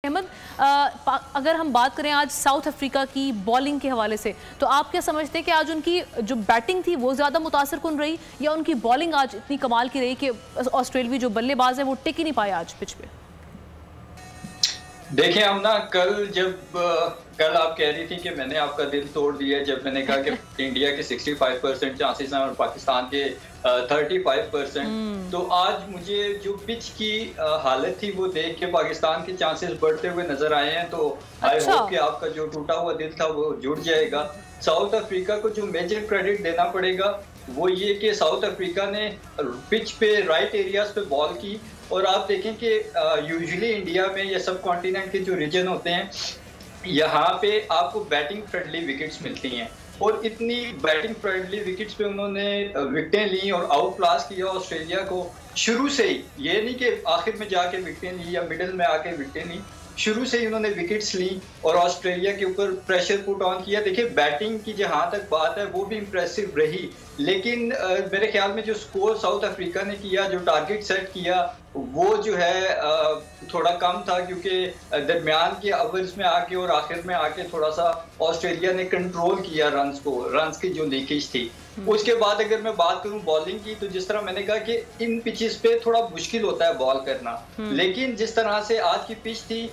अहमद, अगर हम बात करें आज साउथ अफ्रीका की बॉलिंग के हवाले से, तो आप क्या समझते हैं कि आज उनकी जो बैटिंग थी वो ज़्यादा मुतासिर कुन रही या उनकी बॉलिंग आज इतनी कमाल की रही कि ऑस्ट्रेलियावी जो बल्लेबाज है वो टिक ही नहीं पाए आज पिच पे? देखिए हम ना कल आप कह रही थी कि मैंने आपका दिल तोड़ दिया जब मैंने कहा कि इंडिया के 65% चांसेस हैं और पाकिस्तान के 35%। तो आज मुझे जो पिच की हालत थी वो देख के पाकिस्तान के चांसेस बढ़ते हुए नजर आए हैं। तो आई होप कि आपका जो टूटा हुआ दिल था वो जुड़ जाएगा। साउथ अफ्रीका को जो मेजर क्रेडिट देना पड़ेगा वो ये कि साउथ अफ्रीका ने पिच पे राइट एरियाज पे बॉल की। और आप देखें कि यूजुअली इंडिया में या सब कॉन्टिनेंट के जो रीजन होते हैं यहाँ पे आपको बैटिंग फ्रेंडली विकेट्स मिलती हैं और इतनी बैटिंग फ्रेंडली विकेट्स पे उन्होंने विकेटें ली और आउट क्लास किया ऑस्ट्रेलिया को शुरू से ही। ये नहीं कि आखिर में जाके विकेटें ली या मिडिल में आके विकेटें ली, शुरू से ही उन्होंने विकेट्स ली और ऑस्ट्रेलिया के ऊपर प्रेशर पुट ऑन किया। देखिए बैटिंग की जहाँ तक बात है वो भी इम्प्रेसिव रही, लेकिन मेरे ख्याल में जो स्कोर साउथ अफ्रीका ने किया, जो टारगेट सेट किया, वो जो है थोड़ा कम था क्योंकि दरमियान के ओवर्स में आके और आखिर में आके थोड़ा सा ऑस्ट्रेलिया ने कंट्रोल किया रन्स की जो लीकेज थी। उसके बाद अगर मैं बात करूं बॉलिंग की, तो जिस तरह मैंने कहा कि इन पिचेस पे थोड़ा मुश्किल होता है बॉल करना, लेकिन जिस तरह से आज की पिच थी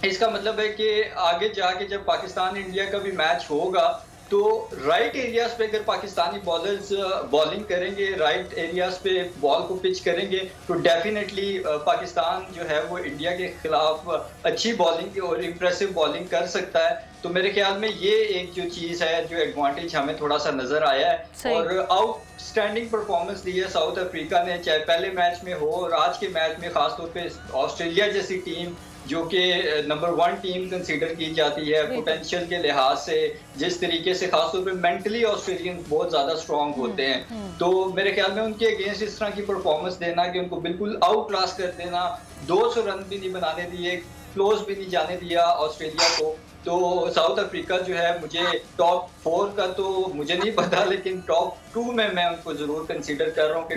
इसका मतलब है कि आगे जाके जब पाकिस्तान इंडिया का भी मैच होगा तो राइट एरियाज पे अगर पाकिस्तानी बॉलर्स बॉलिंग करेंगे, राइट एरियाज पे बॉल को पिच करेंगे तो डेफिनेटली पाकिस्तान जो है वो इंडिया के खिलाफ अच्छी बॉलिंग और इम्प्रेसिव बॉलिंग कर सकता है। तो मेरे ख्याल में ये एक जो चीज़ है, जो एडवांटेज हमें थोड़ा सा नजर आया है। और आउटस्टैंडिंग परफॉर्मेंस दी है साउथ अफ्रीका ने, चाहे पहले मैच में हो और आज के मैच में, खासतौर पे ऑस्ट्रेलिया जैसी टीम जो कि नंबर 1 टीम कंसीडर की जाती है पोटेंशियल के लिहाज से, जिस तरीके से खासतौर पे मेंटली ऑस्ट्रेलियन बहुत ज्यादा स्ट्रांग होते हैं। तो मेरे ख्याल में उनके अगेंस्ट इस तरह की परफॉर्मेंस देना कि उनको बिल्कुल आउट क्लास कर देना, 200 रन भी नहीं बनाने दिए, क्लोज भी नहीं जाने दिया ऑस्ट्रेलिया को। तो साउथ अफ्रीका जो है, मुझे टॉप 4 का तो मुझे नहीं पता, लेकिन टॉप 2 में मैं उनको जरूर कंसीडर कर रहा हूँ कि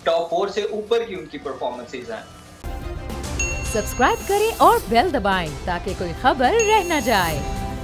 टॉप 4 से ऊपर की उनकी परफॉर्मेंसेज हैं। सब्सक्राइब करें और बेल दबाएं ताकि कोई खबर रह न जाए।